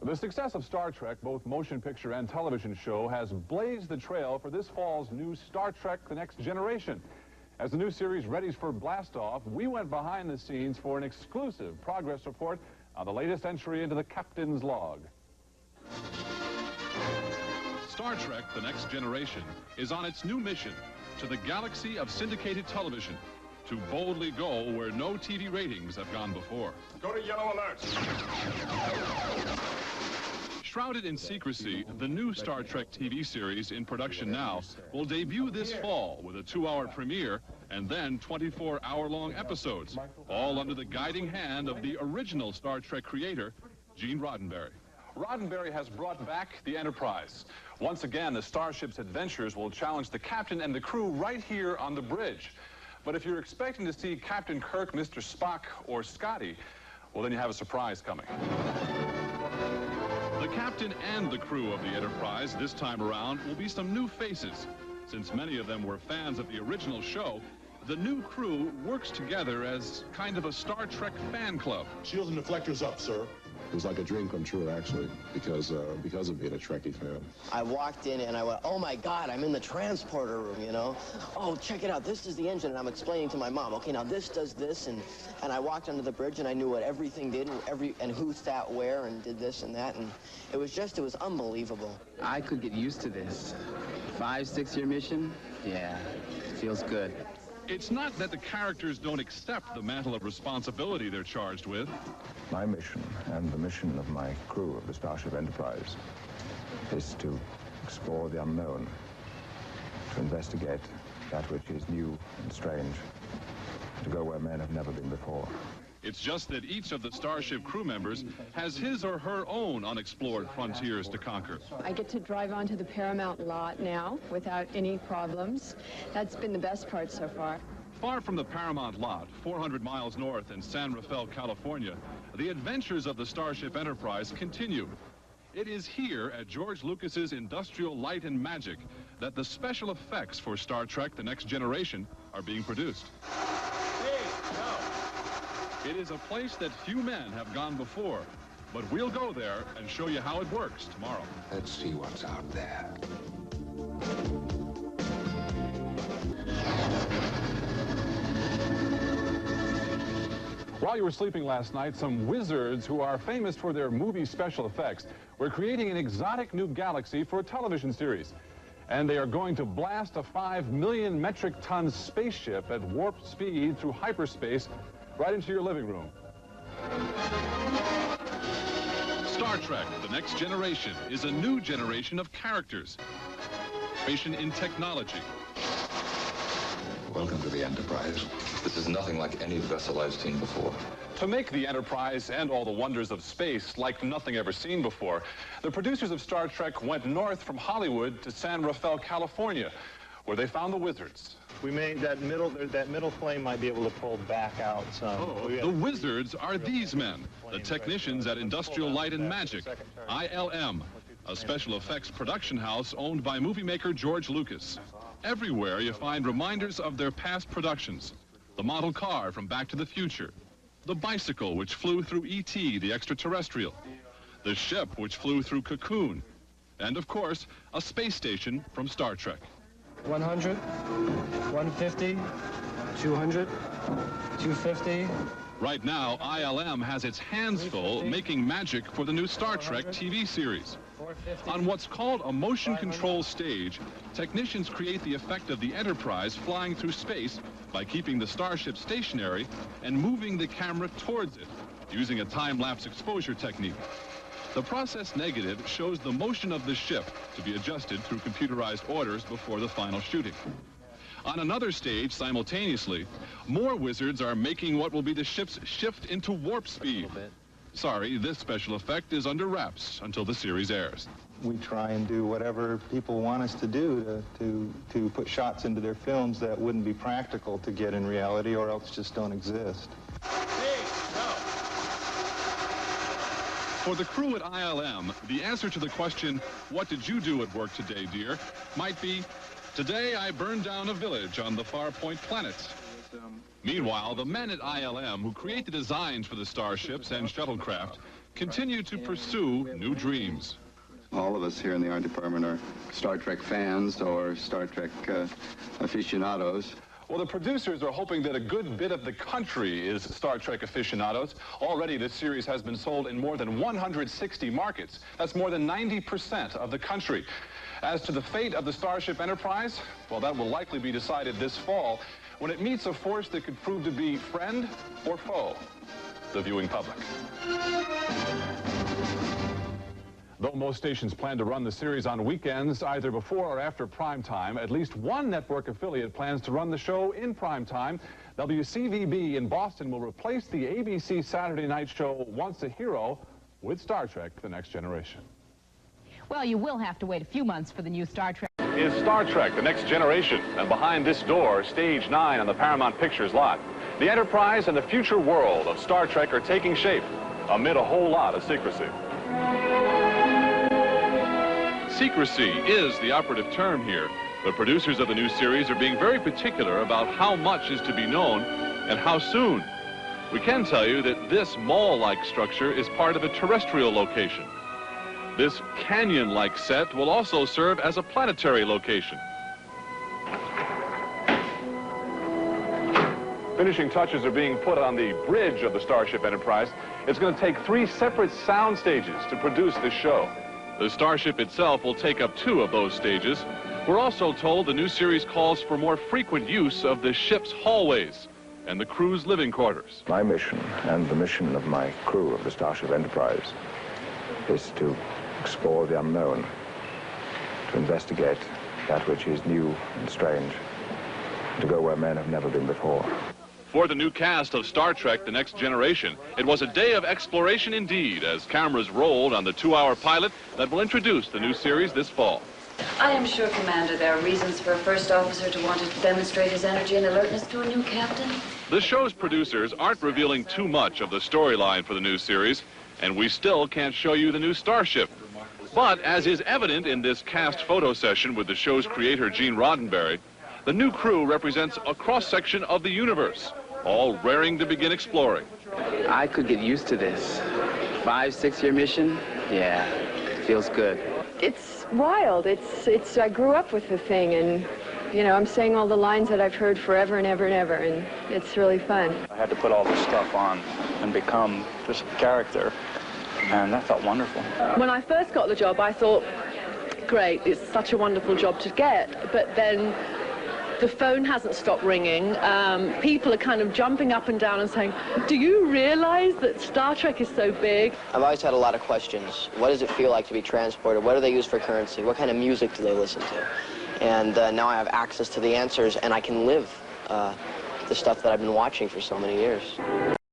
The success of Star Trek, both motion picture and television show, has blazed the trail for this fall's new Star Trek: The Next Generation. As the new series readies for blastoff, we went behind the scenes for an exclusive progress report on the latest entry into the captain's log. Star Trek: The Next Generation is on its new mission to the galaxy of syndicated television, to boldly go where no TV ratings have gone before. Go to yellow alert. Shrouded in secrecy, the new Star Trek TV series in production now will debut this fall with a 2-hour premiere and then 24-hour-long episodes, all under the guiding hand of the original Star Trek creator, Gene Roddenberry. Roddenberry has brought back the Enterprise. Once again, the starship's adventures will challenge the captain and the crew right here on the bridge. But if you're expecting to see Captain Kirk, Mr. Spock, or Scotty, well, then you have a surprise coming. The captain and the crew of the Enterprise this time around will be some new faces. Since many of them were fans of the original show, the new crew works together as kind of a Star Trek fan club. Shields and deflectors up, sir. It was like a dream come true, actually, because of being a Trekkie fan. I walked in and I went, oh my God, I'm in the transporter room, you know? Oh, check it out, this is the engine, and I'm explaining to my mom, okay, now this does this, and I walked under the bridge and I knew what everything did, and who sat where and did this and that, and it was unbelievable. I could get used to this. 5-6-year mission? Yeah, feels good. It's not that the characters don't accept the mantle of responsibility they're charged with. My mission, and the mission of my crew of the Starship Enterprise, is to explore the unknown, to investigate that which is new and strange, to go where men have never been before. It's just that each of the Starship crew members has his or her own unexplored frontiers to conquer. I get to drive onto the Paramount lot now without any problems. That's been the best part so far. Far from the Paramount lot, 400 miles north in San Rafael, California, the adventures of the Starship Enterprise continue. It is here at George Lucas's Industrial Light and Magic that the special effects for Star Trek: The Next Generation are being produced. It is a place that few men have gone before, but we'll go there and show you how it works tomorrow. Let's see what's out there. While you were sleeping last night, some wizards who are famous for their movie special effects were creating an exotic new galaxy for a television series. And they are going to blast a 5 million metric ton spaceship at warp speed through hyperspace right into your living room. Star Trek: The Next Generation is a new generation of characters. Generation in technology. Welcome to the Enterprise. This is nothing like any vessel I've seen before. To make the Enterprise and all the wonders of space like nothing ever seen before, the producers of Star Trek went north from Hollywood to San Rafael, California, where they found the wizards. We may, that middle flame might be able to pull back out some. Oh, the wizards are these men, the technicians at Industrial Light and Magic, ILM, a special effects production house owned by movie maker George Lucas. Everywhere you find reminders of their past productions. The model car from Back to the Future, the bicycle which flew through E.T., the extraterrestrial, the ship which flew through Cocoon, and of course, a space station from Star Trek. 100, 150, 200, 250. Right now, ILM has its hands full making magic for the new Star Trek TV series. On what's called a motion control stage, technicians create the effect of the Enterprise flying through space by keeping the starship stationary and moving the camera towards it, using a time-lapse exposure technique. The process negative shows the motion of the ship to be adjusted through computerized orders before the final shooting. On another stage, simultaneously, more wizards are making what will be the ship's shift into warp speed. Sorry, this special effect is under wraps until the series airs. We try and do whatever people want us to do to put shots into their films that wouldn't be practical to get in reality or else just don't exist. For the crew at ILM, the answer to the question, "What did you do at work today, dear?" might be, "Today I burned down a village on the far point planet." Meanwhile, the men at ILM who create the designs for the starships and shuttlecraft continue to pursue new dreams. All of us here in the art department are Star Trek fans or Star Trek aficionados. Well, the producers are hoping that a good bit of the country is Star Trek aficionados. Already, this series has been sold in more than 160 markets. That's more than 90% of the country. As to the fate of the Starship Enterprise, well, that will likely be decided this fall when it meets a force that could prove to be friend or foe, the viewing public. Though most stations plan to run the series on weekends, either before or after prime time, at least one network affiliate plans to run the show in prime time. WCVB in Boston will replace the ABC Saturday night show Once a Hero with Star Trek: The Next Generation. Well, you will have to wait a few months for the new Star Trek. Is Star Trek: The Next Generation, and behind this door, Stage 9 on the Paramount Pictures lot. The Enterprise and the future world of Star Trek are taking shape amid a whole lot of secrecy. Secrecy is the operative term here. The producers of the new series are being very particular about how much is to be known and how soon. We can tell you that this mall-like structure is part of a terrestrial location. This canyon-like set will also serve as a planetary location. Finishing touches are being put on the bridge of the Starship Enterprise. It's going to take 3 separate sound stages to produce this show. The Starship itself will take up 2 of those stages. We're also told the new series calls for more frequent use of the ship's hallways and the crew's living quarters. My mission and the mission of my crew of the Starship Enterprise is to explore the unknown, to investigate that which is new and strange, to go where men have never been before. For the new cast of Star Trek: The Next Generation, it was a day of exploration indeed as cameras rolled on the 2-hour pilot that will introduce the new series this fall. I am sure, Commander, there are reasons for a first officer to want to demonstrate his energy and alertness to a new captain. The show's producers aren't revealing too much of the storyline for the new series, and we still can't show you the new Starship. But as is evident in this cast photo session with the show's creator, Gene Roddenberry, the new crew represents a cross-section of the universe, all raring to begin exploring. I could get used to this. 5-6 year mission? Yeah, feels good. It's wild. I grew up with the thing, and, you know, I'm saying all the lines that I've heard forever and ever and ever, and it's really fun. I had to put all this stuff on and become this character, and that felt wonderful. When I first got the job, I thought, great, it's such a wonderful job to get, but then the phone hasn't stopped ringing. People are kind of jumping up and down and saying, do you realize that Star Trek is so big? I've always had a lot of questions. What does it feel like to be transported? What do they use for currency? What kind of music do they listen to? And now I have access to the answers, and I can live the stuff that I've been watching for so many years.